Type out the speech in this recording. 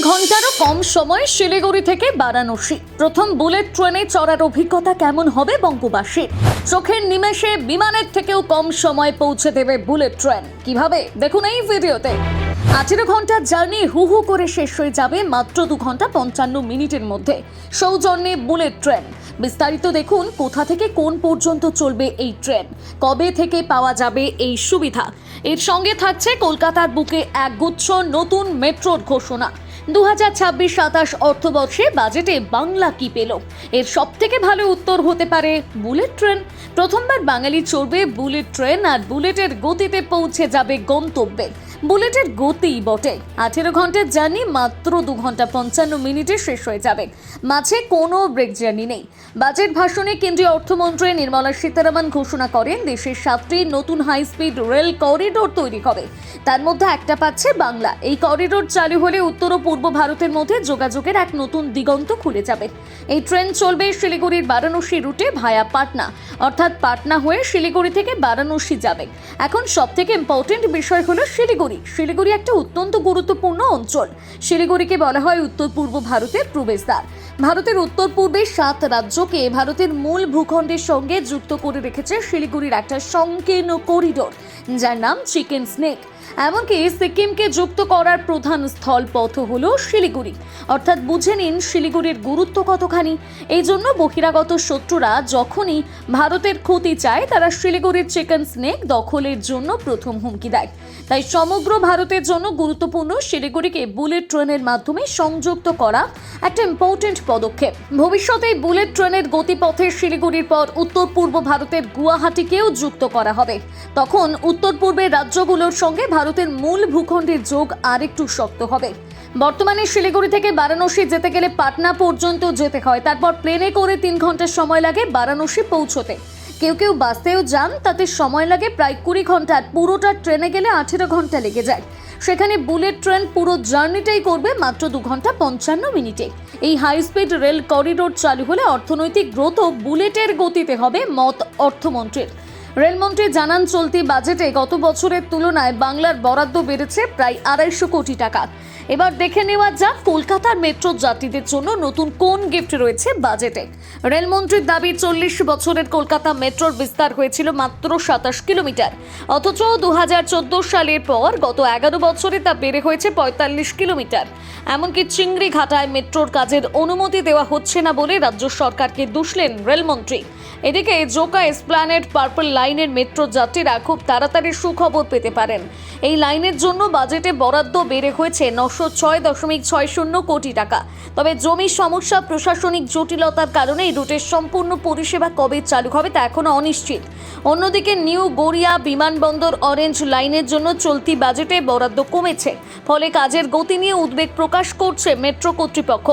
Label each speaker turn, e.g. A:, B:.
A: ঘন্টারও কম সময়ে শিলিগুড়ি থেকে বারাণসী প্রথম বুলেট ট্রেনে চড়ার অভিজ্ঞতা কেমন হবে বঙ্গবাসীর? চোখের নিমেষে বিমানের থেকেও কম সময়ে পৌঁছে দেবে বুলেট ট্রেন। কিভাবে দেখুন এই ভিডিওতে। 18 ঘন্টার জার্নি হু হু করে শেষ হয়ে যাবে মাত্র 2 ঘন্টা 55 মিনিটের মধ্যে। সৌজন্যে বুলেট ট্রেন। বিস্তারিত দেখুন কোথা থেকে কোন পর্যন্ত চলবে এই ট্রেন, কবে থেকে পাওয়া যাবে এই সুবিধা। এর সঙ্গে থাকছে কলকাতার বুকে একগুচ্ছ নতুন মেট্রোর ঘোষণা। 2026-27 অর্থবর্ষে বাজেটে বাংলা কি পেল? এর সবথেকে ভালো উত্তর হতে পারে বুলেট ট্রেন। প্রথমবার বাঙালি চড়বে বুলেট ট্রেন, আর বুলেটের গতিতে পৌঁছে যাবে গন্তব্যে। বুলেটের গতি বটে, 18 ঘন্টার জার্নি মাত্র 2 ঘন্টা 55 মিনিটে শেষ হয়ে যাবে। মাঝে কোনো ব্রেক জার্নি নেই। বাজেট ভাষণে কেন্দ্রীয় অর্থমন্ত্রী নির্মলা সীতারামন ঘোষণা করেন দেশের 7টি নতুন হাই স্পিড রেল করিডোর তৈরি হবে। তার মধ্যে একটা পাচ্ছে বাংলা। এই করিডোর চালু হলে উত্তর ও পূর্ব ভারতের মধ্যে যোগাযোগের এক নতুন দিগন্ত খুলে যাবে। এই ট্রেন চলবে শিলিগুড়ির বারাণসী রুটে ভায়া পাটনা, অর্থাৎ পাটনা হয়ে শিলিগুড়ি থেকে বারাণসী যাবে। এখন সবথেকে ইম্পর্টেন্ট বিষয় হলো শিলিগুড়ি একটা অত্যন্ত গুরুত্বপূর্ণ অঞ্চল। শিলিগুড়িকে বলা হয় উত্তর পূর্ব ভারতের প্রবেশদ্বার। ভারতের উত্তর পূর্বে 7 রাজ্যকে ভারতের মূল ভূখণ্ডের সঙ্গে যুক্ত করে রেখেছে শিলিগুড়ির একটা সংকীর্ণ করিডোর, যার নাম চিকেন স্নেক। এমনকি সিকিমকে যুক্ত করার প্রধান স্থলপথ হলো শিলিগুড়ি। অর্থাৎ বুঝে নিন শিলিগুড়ির গুরুত্ব কতখানি। এই জন্য বহিরাগত শত্রুরা যখনই ভারতের ক্ষতি চায়, তারা শিলিগুড়ির চিকেন স্নেক দখলের জন্য প্রথম হুমকি দেয়। তাই সমগ্র ভারতের জন্য গুরুত্বপূর্ণ শিলিগুড়িকে বুলেট ট্রেনের মাধ্যমে সংযুক্ত করা একটা ইম্পর্টেন্ট পদক্ষেপ। ভবিষ্যতে বুলেট ট্রেনের গতিপথে শিলিগুড়ির পর উত্তর পূর্ব ভারতের গুয়াহাটিকেও যুক্ত করা হবে। তখন উত্তর পূর্বের রাজ্যগুলোর সঙ্গে ভারতের মূল ভূখণ্ডের যোগ আরেকটু শক্ত হবে। বর্তমানে শিলিগুড়ি থেকে বারাণসী যেতে গেলে পাটনা পর্যন্ত যেতে হয়, তারপর প্লেনে করে 3 ঘন্টা সময় লাগে বারাণসী পৌঁছতে। কেউ বাসেও যান, তাতে সময় লাগে প্রায় 20 ঘন্টা। পুরোটা ট্রেনে গেলে 18 ঘন্টা লেগে যায়। সেখানে বুলেট ট্রেন পুরো জার্নিটাই করবে মাত্র 2 ঘন্টা 55 মিনিটে। এই হাই স্পিড রেল করিডোর চালু হলে অর্থনৈতিক গ্রোথও বুলেটের গতিতে হবে, মত অর্থমন্ত্রীর। রেলমন্ত্রী জানান, চলতি বাজেটে গত বছরের তুলনায় বাংলার বরাদ্দ বেড়েছে প্রায় 250 কোটি টাকা। এবার দেখে নেওয়া যাক কলকাতার মেট্রো যাত্রীদের জন্য নতুন কোন গিফট রয়েছে বাজেটে। রেলমন্ত্রীর দাবি, 40 বছরের কলকাতা মেট্রোর বিস্তার হয়েছিল মাত্র 27 কিলোমিটার, অথচ 2014 সালের পর গত 11 বছরে তা বেড়ে হয়েছে 45 কিলোমিটার। এমনকি চিংড়ি ঘাটায় মেট্রোর কাজের অনুমতি দেওয়া হচ্ছে না বলে রাজ্য সরকারকে দুষলেন রেলমন্ত্রী। এদিকে জোকা এসপ্ল্যানেড পার্পল লাইনের মেট্রো যাত্রীরা খুব তাড়াতাড়ি সুখবর পেতে পারেন। এই লাইনের জন্য বাজেটে বরাদ্দ বেড়ে হয়েছে 906.60 কোটি টাকা। তবে জমির সমস্যা, প্রশাসনিক জটিলতার কারণে এই রুটের সম্পূর্ণ পরিষেবা কবে চালু হবে তা এখনো অনিশ্চিত। অন্যদিকে নিউ গড়িয়া বিমানবন্দর অরেঞ্জ লাইনের জন্য চলতি বাজেটে বরাদ্দ কমেছে, ফলে কাজের গতি নিয়ে উদ্বেগ প্রকাশ করছে মেট্রো কর্তৃপক্ষ।